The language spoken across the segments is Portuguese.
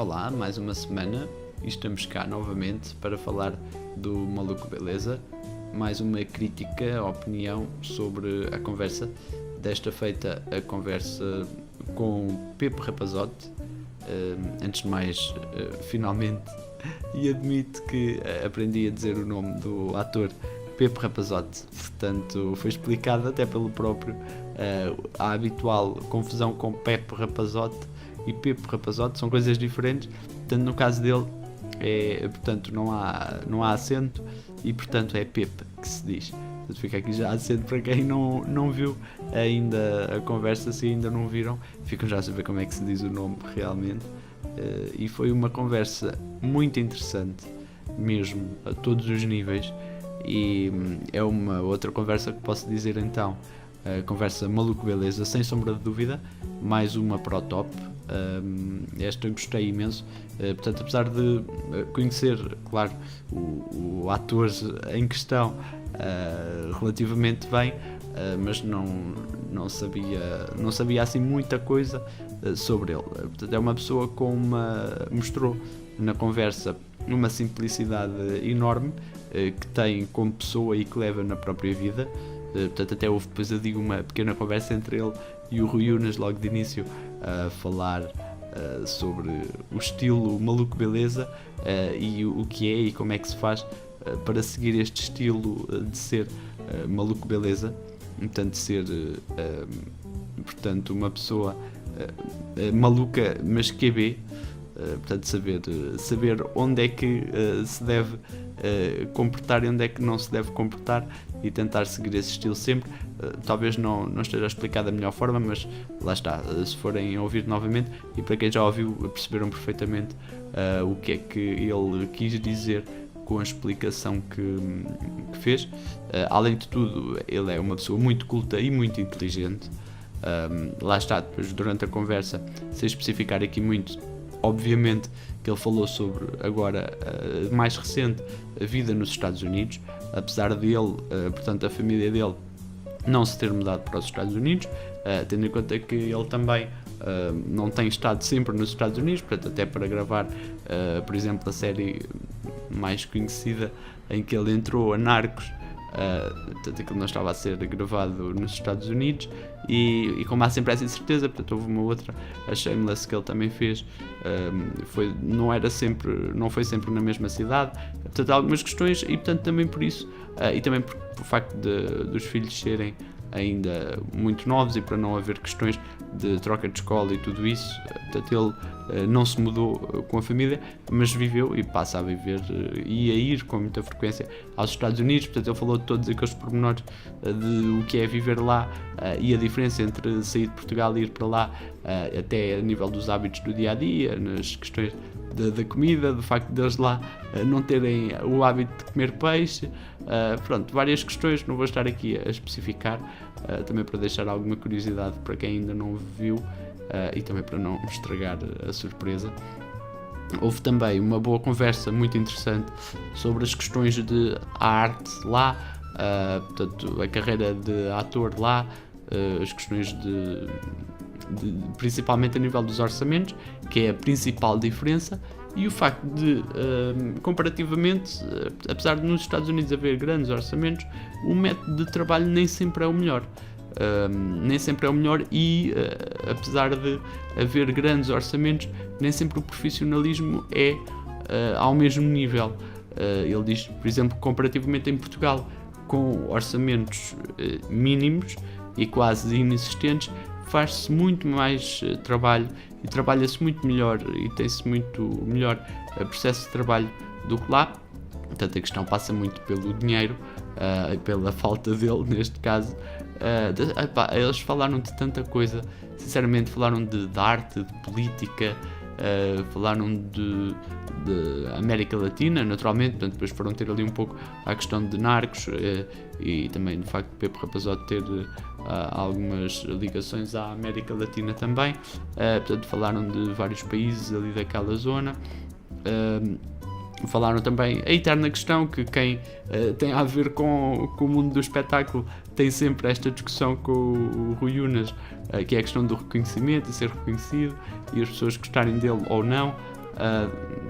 Olá, mais uma semana e estamos cá novamente para falar do Maluco Beleza. Mais uma crítica, opinião sobre a conversa. Desta feita a conversa com Pepe Rapazote. Antes de mais, finalmente, e admito que aprendi a dizer o nome do ator Pepe Rapazote. Portanto, foi explicado até pelo próprio a habitual confusão com Pepe Rapazote e Pepe Rapazote, são coisas diferentes. Portanto, no caso dele, portanto, não há acento e, portanto, é Pepe que se diz. Portanto, fica aqui já acento para quem não viu ainda a conversa. Se ainda não viram, ficam já a saber como é que se diz o nome realmente. E foi uma conversa muito interessante, mesmo a todos os níveis. E é uma outra conversa que posso dizer então, a conversa Maluco Beleza, sem sombra de dúvida, mais uma para o top. Esta eu gostei imenso, portanto, apesar de conhecer, claro, o ator em questão relativamente bem, mas não sabia assim muita coisa sobre ele. Portanto, é uma pessoa mostrou na conversa uma simplicidade enorme que tem como pessoa e que leva na própria vida. Portanto, até houve, depois eu digo, uma pequena conversa entre ele e o Rui Unas logo de início, a falar sobre o estilo Maluco Beleza e o que é e como é que se faz para seguir este estilo de ser Maluco Beleza. Portanto, ser portanto, uma pessoa maluca, mas QB. Portanto, saber onde é que se deve comportar e onde é que não se deve comportar e tentar seguir esse estilo sempre. Talvez não esteja explicado da melhor forma, mas lá está, se forem ouvir novamente, e para quem já ouviu, perceberam perfeitamente o que é que ele quis dizer com a explicação que fez. Além de tudo, ele é uma pessoa muito culta e muito inteligente. Lá está, depois durante a conversa, sem especificar aqui muito, obviamente que ele falou sobre agora, mais recente, a vida nos Estados Unidos, apesar de ele, portanto a família dele, não se ter mudado para os Estados Unidos, tendo em conta que ele também não tem estado sempre nos Estados Unidos, portanto até para gravar, por exemplo, a série mais conhecida em que ele entrou, a Narcos, portanto aquilo não estava a ser gravado nos Estados Unidos, e como há sempre essa incerteza, portanto houve uma outra, a Shameless, que ele também fez, não foi sempre na mesma cidade. Portanto há algumas questões, e portanto também por isso, e também por facto dos filhos serem ainda muito novos e para não haver questões de troca de escola e tudo isso, portanto ele não se mudou com a família, mas viveu e passa a viver e a ir com muita frequência aos Estados Unidos. Portanto ele falou de todos aqueles pormenores de o que é viver lá e a diferença entre sair de Portugal e ir para lá, até a nível dos hábitos do dia a dia, nas questões da comida, do facto deles lá não terem o hábito de comer peixe, pronto, várias questões, não vou estar aqui a especificar, também para deixar alguma curiosidade para quem ainda não viu, e também para não estragar a surpresa. Houve também uma boa conversa muito interessante sobre as questões de arte lá, portanto a carreira de ator lá, as questões principalmente a nível dos orçamentos, que é a principal diferença, e o facto de, comparativamente, apesar de nos Estados Unidos haver grandes orçamentos, o método de trabalho nem sempre é o melhor. E apesar de haver grandes orçamentos, nem sempre o profissionalismo é ao mesmo nível. Ele diz, por exemplo, comparativamente em Portugal, com orçamentos mínimos e quase inexistentes, faz-se muito mais trabalho e trabalha-se muito melhor e tem-se muito melhor processo de trabalho do que lá. Portanto, a questão passa muito pelo dinheiro, pela falta dele neste caso. Eles falaram de tanta coisa, sinceramente, falaram de arte, de política, falaram de América Latina, naturalmente. Portanto, depois foram ter ali um pouco a questão de Narcos, e também do facto de Pepe Rapazote ter algumas ligações à América Latina também. Portanto, falaram de vários países ali daquela zona. Falaram também a eterna questão que quem tem a ver com o mundo do espetáculo tem sempre esta discussão com o Rui Unas, que é a questão do reconhecimento e ser reconhecido e as pessoas gostarem dele ou não.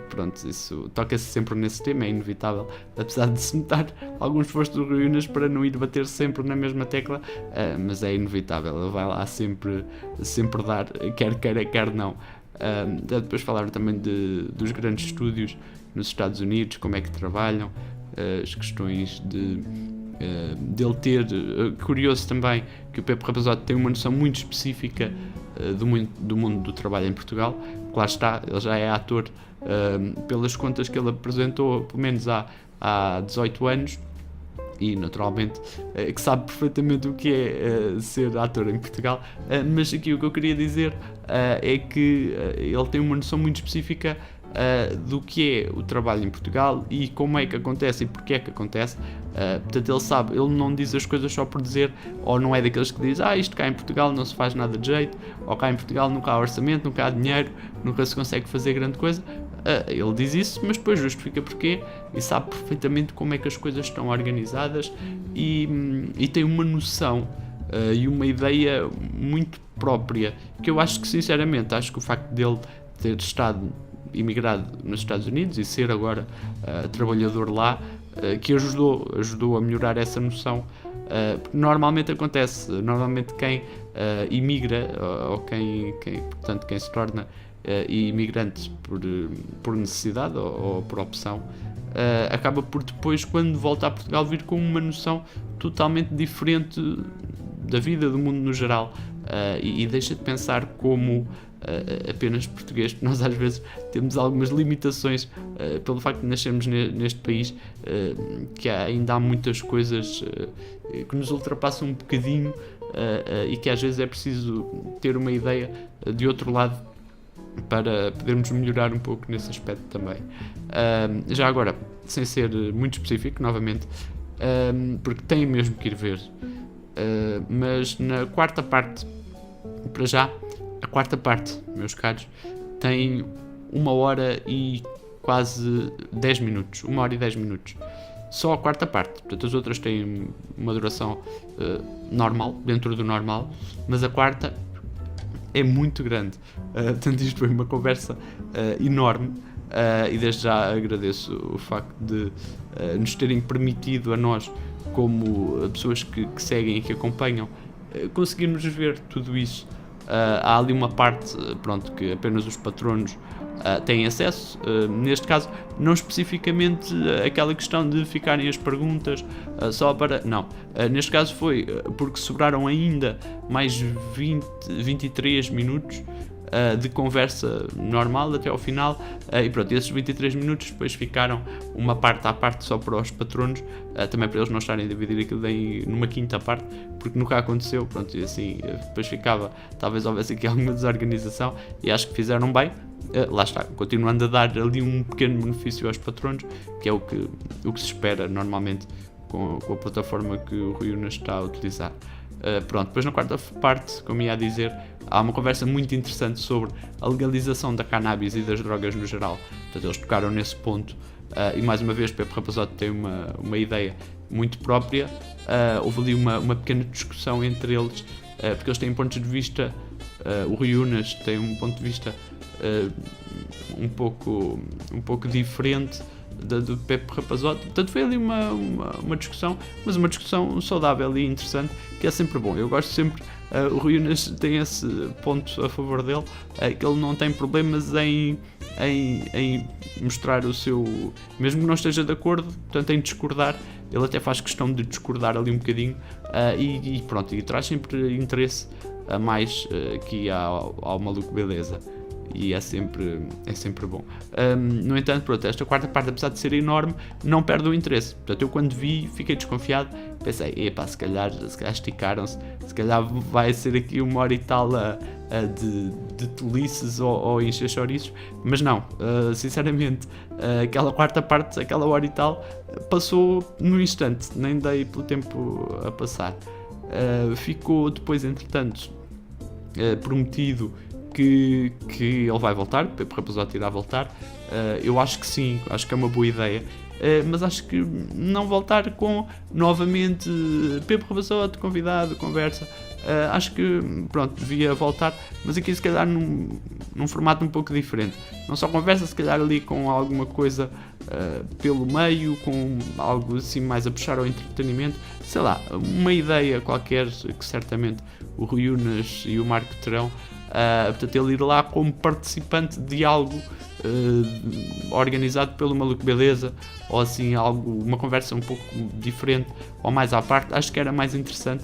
Pronto, isso toca-se sempre nesse tema, é inevitável, apesar de se notar algum esforço do Rui Unas para não ir bater sempre na mesma tecla, mas é inevitável, ele vai lá sempre dar, quer queira, quer não. Depois falaram também dos grandes estúdios nos Estados Unidos, como é que trabalham, as questões dele ter, curioso também, que o Pepe Rapazote tem uma noção muito específica do mundo do trabalho em Portugal. Claro está, ele já é ator pelas contas que ele apresentou, pelo menos há 18 anos, e naturalmente que sabe perfeitamente o que é ser ator em Portugal, mas aqui o que eu queria dizer é que ele tem uma noção muito específica do que é o trabalho em Portugal e como é que acontece e porque é que acontece. Portanto, ele sabe, ele não diz as coisas só por dizer, ou não é daqueles que diz, isto cá em Portugal não se faz nada de jeito, ou cá em Portugal nunca há orçamento, nunca há dinheiro, nunca se consegue fazer grande coisa. Ele diz isso, mas depois justifica porquê e sabe perfeitamente como é que as coisas estão organizadas e tem uma noção e uma ideia muito própria, que eu acho que sinceramente, acho que o facto dele ter estado imigrado nos Estados Unidos e ser agora trabalhador lá, que ajudou a melhorar essa noção, porque normalmente acontece, quem imigra ou portanto, quem se torna imigrante por necessidade ou por opção, acaba por depois, quando volta a Portugal, vir com uma noção totalmente diferente da vida, do mundo no geral, e deixa de pensar como apenas português, porque nós às vezes temos algumas limitações pelo facto de nascermos neste país, que ainda há muitas coisas que nos ultrapassam um bocadinho, e que às vezes é preciso ter uma ideia de outro lado para podermos melhorar um pouco nesse aspecto também. Já agora, sem ser muito específico, novamente, porque têm mesmo que ir ver, mas na quarta parte, para já, a quarta parte, meus caros, tem 1h e quase 10 minutos, 1h e 10 minutos. Só a quarta parte, portanto as outras têm uma duração normal, dentro do normal, mas a quarta é muito grande. Portanto, isto foi uma conversa enorme, e desde já agradeço o facto de nos terem permitido a nós, como pessoas que seguem e que acompanham, conseguirmos ver tudo isso. Há ali uma parte, pronto, que apenas os patronos têm acesso, neste caso não especificamente aquela questão de ficarem as perguntas só para, não, neste caso foi porque sobraram ainda mais 23 minutos de conversa normal até ao final, e pronto, esses 23 minutos depois ficaram uma parte à parte só para os patronos, também para eles não estarem a dividir aquilo numa quinta parte, porque nunca aconteceu, pronto, e assim depois ficava, talvez houvesse aqui alguma desorganização, e acho que fizeram bem. Lá está, continuando a dar ali um pequeno benefício aos patronos, que é o que se espera normalmente com a plataforma que o Rui Unas está a utilizar. Pronto, depois na quarta parte, como ia dizer, há uma conversa muito interessante sobre a legalização da cannabis e das drogas no geral. Portanto, eles tocaram nesse ponto, e mais uma vez Pepe Rapazote tem uma ideia muito própria. Houve ali uma pequena discussão entre eles, porque eles têm pontos de vista, o Rui Unas tem um ponto de vista um pouco diferente do Pepe Rapazote. Portanto, foi ali uma discussão, mas uma discussão saudável e interessante, que é sempre bom. Eu gosto sempre, o Rui Unas tem esse ponto a favor dele, que ele não tem problemas em mostrar o seu, mesmo que não esteja de acordo, portanto, em discordar. Ele até faz questão de discordar ali um bocadinho, e pronto, e traz sempre interesse a mais aqui ao Maluco Beleza. E é sempre bom. No entanto, pronto, esta quarta parte, apesar de ser enorme, não perde o interesse. Portanto, eu quando vi, fiquei desconfiado, pensei, se calhar esticaram-se, se calhar vai ser aqui 1h e tal de tolices ou encher chouriços, mas não, sinceramente, aquela quarta parte, aquela hora e tal, passou num instante, nem dei pelo tempo a passar. Ficou depois, entretanto, prometido que ele vai voltar, Pepe Rapazote irá voltar. Eu acho que sim, acho que é uma boa ideia. Mas acho que não voltar com novamente Pepe Rapazote convidado, conversa. Acho que, pronto, devia voltar, mas aqui se calhar num formato um pouco diferente. Não só conversa, se calhar ali com alguma coisa pelo meio, com algo assim mais a puxar ao entretenimento. Sei lá, uma ideia qualquer que certamente o Rui Unas e o Marco terão. Portanto, ele ir lá como participante de algo organizado pelo Maluco Beleza, ou assim, uma conversa um pouco diferente, ou mais à parte, acho que era mais interessante.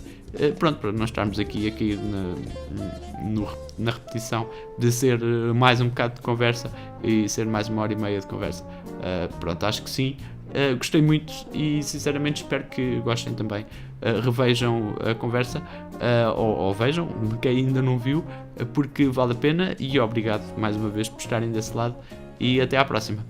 Pronto, para não estarmos aqui na repetição de ser mais um bocado de conversa e ser mais 1h30 de conversa. Pronto, acho que sim. Gostei muito e sinceramente espero que gostem também. Revejam a conversa ou vejam, quem ainda não viu, porque vale a pena. E obrigado mais uma vez por estarem desse lado e até à próxima.